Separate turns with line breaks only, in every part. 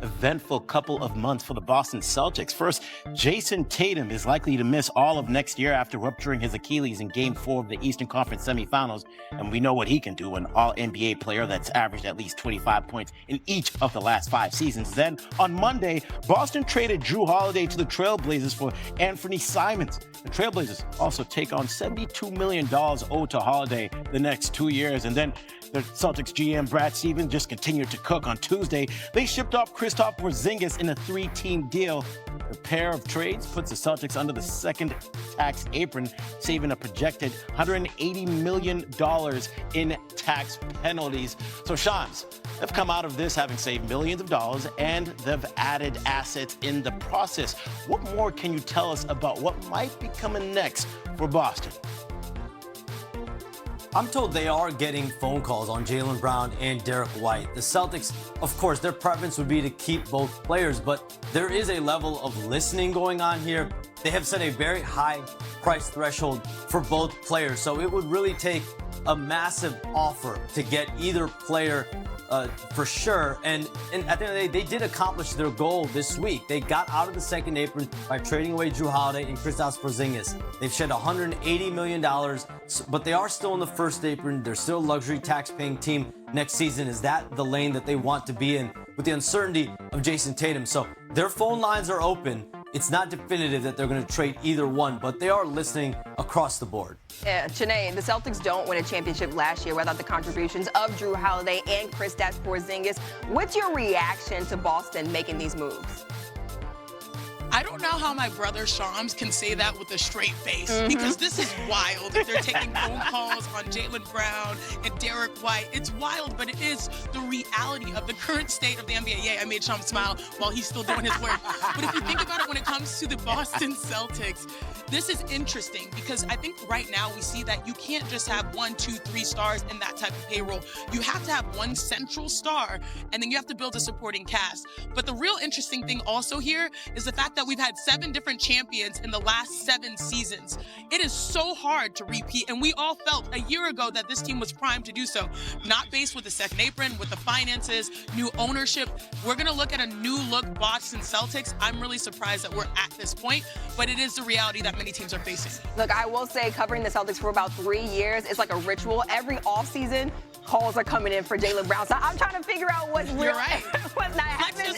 eventful couple of months for the Boston Celtics. First, Jason Tatum is likely to miss all of next year after rupturing his Achilles in Game 4 of the Eastern Conference semifinals, and we know what he can do, an all-NBA player that's averaged at least 25 points in each of the last 5 seasons. Then, on Monday, Boston traded Jrue Holiday to the Trailblazers for Anthony Simons. The Trailblazers also take on $72 million owed to Holiday the next 2 years, and then the Celtics GM Brad Stevens just continued to cook. On Tuesday, they shipped off Kristaps Porzingis in a 3-team deal. The pair of trades puts the Celtics under the second tax apron, saving a projected $180 million in tax penalties. So, Shams, they've come out of this having saved millions of dollars, and they've added assets in the process. What more can you tell us about what might be coming next for Boston?
I'm told they are getting phone calls on Jaylen Brown and Derek White. The Celtics, of course, their preference would be to keep both players, but there is a level of listening going on here. They have set a very high price threshold for both players, so it would really take a massive offer to get either player for sure. And at the end of the day, they did accomplish their goal this week. They got out of the second apron by trading away Jrue Holiday and Kristaps Porzingis. They've shed $180 million, but they are still in the first apron. They're still a luxury tax-paying team next season. Is that the lane that they want to be in with the uncertainty of Jason Tatum? So their phone lines are open. It's not definitive that they're going to trade either one, but they are listening across the board.
Yeah, Chene, the Celtics don't win a championship last year without the contributions of Jrue Holiday and Kristaps Porzingis. What's your reaction to Boston making these moves?
I don't know how my brother Shams can say that with a straight face, because this is wild. They're taking phone calls on Jaylen Brown and Derek White. It's wild, but it is the reality of the current state of the NBA. Yeah, I made Shams smile while he's still doing his work. But if you think about it, when it comes to the Boston Celtics, this is interesting because I think right now we see that you can't just have 1, 2, 3 stars in that type of payroll. You have to have one central star, and then you have to build a supporting cast. But the real interesting thing also here is the fact that we've had 7 different champions in the last 7 seasons. It is so hard to repeat, and we all felt a year ago that this team was primed to do so. Not based with the second apron, with the finances, new ownership. We're going to look at a new look Boston Celtics. I'm really surprised that we're at this point, but it is the reality that many teams are facing.
Look, I will say covering the Celtics for about 3 years is like a ritual. Every offseason, calls are coming in for Jaylen Brown. So I'm trying to figure out what's real.
You're right.
What's not happening.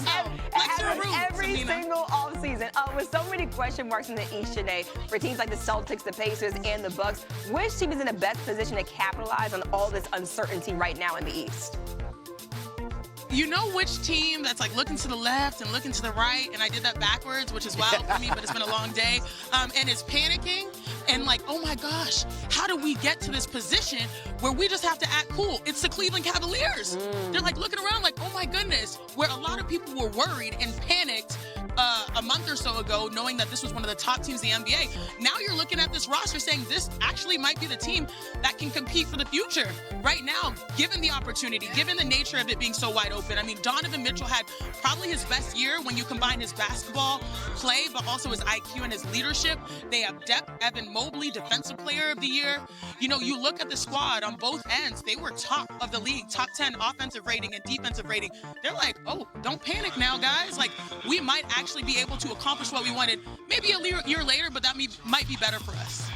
Every
Samina.
single offseason. With so many question marks in the East today for teams like the Celtics, the Pacers, and the Bucks, which team is in the best position to capitalize on all this uncertainty right now in the East?
You know which team that's like looking to the left and looking to the right, and I did that backwards, which is wild for me, but it's been a long day, and is panicking and like, oh my gosh, how do we get to this position where we just have to act cool? It's the Cleveland Cavaliers. They're like looking around like, oh my goodness, where a lot of people were worried and panicked a month or so ago, knowing that this was one of the top teams in the NBA. Now you're looking at this roster saying this actually might be the team that can compete for the future. Right now, given the opportunity, given the nature of it being so wide open, I mean, Donovan Mitchell had probably his best year when you combine his basketball play, but also his IQ and his leadership. They have depth. Evan Mobley, Defensive Player of the Year. You know, you look at the squad on both ends, they were top of the league, top 10 offensive rating and defensive rating. They're like, oh, don't panic now, guys. Like, we might actually be able to accomplish what we wanted maybe a year later, but that might be better for us.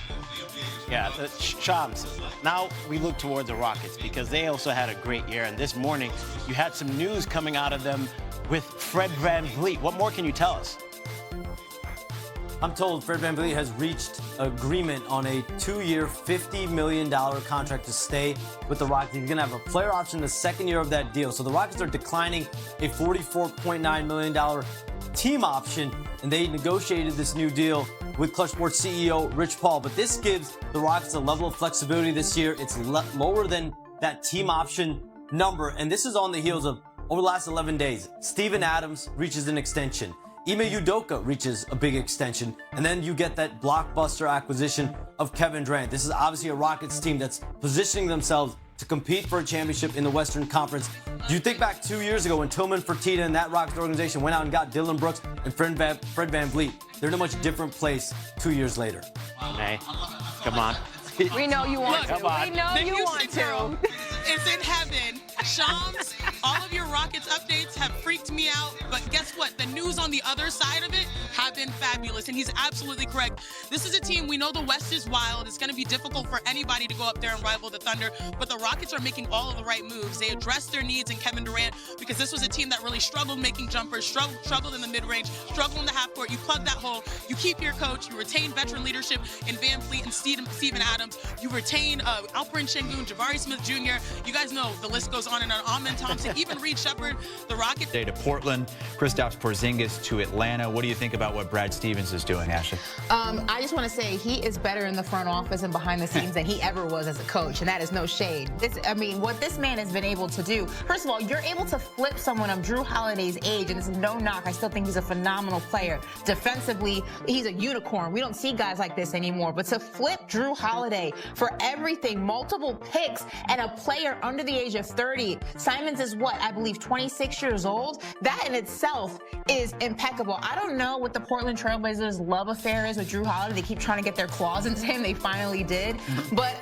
Yeah, Shams, now we look towards the Rockets because they also had a great year. And this morning, you had some news coming out of them with Fred VanVleet. What more can you tell us?
I'm told Fred VanVleet has reached agreement on a 2-year, $50 million contract to stay with the Rockets. He's going to have a player option the second year of that deal. So the Rockets are declining a $44.9 million team option, and they negotiated this new deal with Clutch Sports CEO Rich Paul. But this gives the Rockets a level of flexibility this year. It's lower than that team option number, and this is on the heels of, over the last 11 days, Steven Adams reaches an extension. Ime Udoka reaches a big extension, and then you get that blockbuster acquisition of Kevin Durant. This is obviously a Rockets team that's positioning themselves to compete for a championship in the Western Conference. Do you think back 2 years ago when Tillman Fertitta and that Rockets organization went out and got Dillon Brooks and Fred VanVleet? They're in a much different place 2 years later.
Hey, come on.
We know you want to.
Come on.
We know you want to.
It's in heaven. Shams, all of your Rockets updates have freaked me out. the news on the other side of it have been fabulous, and he's absolutely correct. This is a team, we know the West is wild. It's going to be difficult for anybody to go up there and rival the Thunder, but the Rockets are making all of the right moves. They addressed their needs in Kevin Durant because this was a team that really struggled making jumpers, struggled in the mid-range, struggled in the half-court. You plug that hole, you keep your coach, you retain veteran leadership in Van Fleet and Steven Adams, you retain Alperen Şengün, Jabari Smith Jr. You guys know the list goes on and on. Amen Thompson, even Reed Shepherd, the Rockets.
To Portland, Kristaps Porzingis to Atlanta. What do you think about what Brad Stevens is doing, Ashley?
I just want to say he is better in the front office and behind the scenes than he ever was as a coach, and that is no shade. What this man has been able to do, first of all, you're able to flip someone of Drew Holiday's age, and it's no knock. I still think he's a phenomenal player. Defensively, he's a unicorn. We don't see guys like this anymore, but to flip Drew Holiday for everything, multiple picks, and a player under the age of 30, Simons is what, I believe 26 years old? That in itself is impeccable. I don't know what the Portland Trailblazers' love affair is with Drew Holiday. They keep trying to get their claws into him. They finally did. But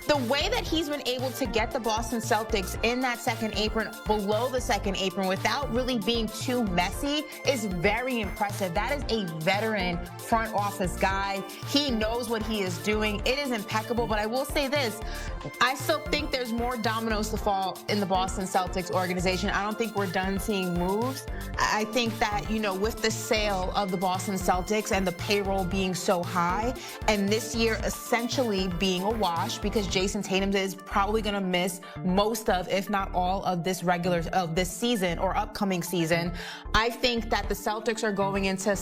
the way that he's been able to get the Boston Celtics in that second apron, below the second apron, without really being too messy is very impressive. That is a veteran front office guy. He knows what he is doing. It is impeccable, but I will say this. I still think there's more dominoes to fall in the Boston Celtics organization. I don't think we're done seeing moves. I think that, with the sale of the Boston Celtics and the payroll being so high, and this year essentially being a wash because Jason Tatum is probably going to miss most of, if not all of this season or upcoming season, I think that the Celtics are going into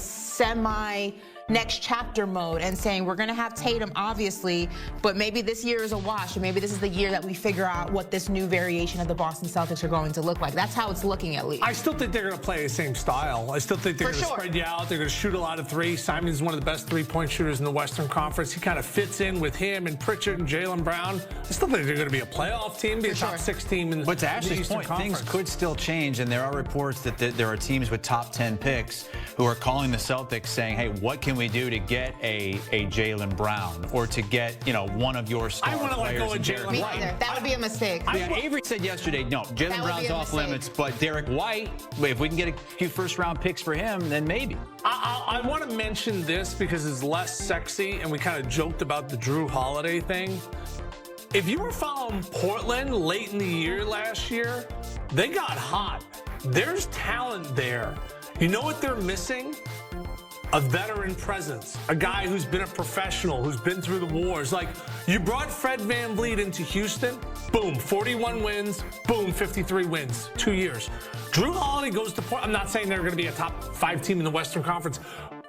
next chapter mode and saying we're going to have Tatum, obviously, but maybe this year is a wash, and maybe this is the year that we figure out what this new variation of the Boston Celtics are going to look like. That's how it's looking, at least.
I still think they're going to play the same style. I still think they're going to spread you out. They're going to shoot a lot of threes. Simon's one of the best three-point shooters in the Western Conference. He kind of fits in with him and Pritchard and Jaylen Brown. I still think they're going to be a playoff team, be a top 6 team in the Eastern Conference.
But to Ashley's point, things could still change, and there are reports that there are teams with top 10 picks who are calling the Celtics saying, hey, what can we do to get a Jaylen Brown or to get, one of your star players? I want to let go of Jaylen
White. That would be a mistake.
Yeah, Avery said yesterday, no, Jaylen Brown's off limits, but Derek White, if we can get a few first-round picks for him, then maybe.
I want to mention this because it's less sexy, and we kind of joked about the Drew Holiday thing. If you were following Portland late in the year last year, they got hot. There's talent there. You know what they're missing? A veteran presence, a guy who's been a professional, who's been through the wars. Like, you brought Fred VanVleet into Houston, boom, 41 wins, boom, 53 wins, 2 years. Drew Holiday goes to Portland. I'm not saying they're going to be a top 5 team in the Western Conference,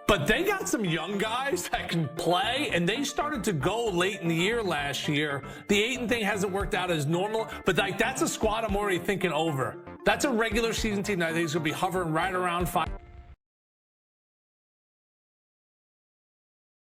but they got some young guys that can play, and they started to go late in the year last year. The Ayton thing hasn't worked out as normal, but that's a squad I'm already thinking over. That's a regular season team that I think is going to be hovering right around 5.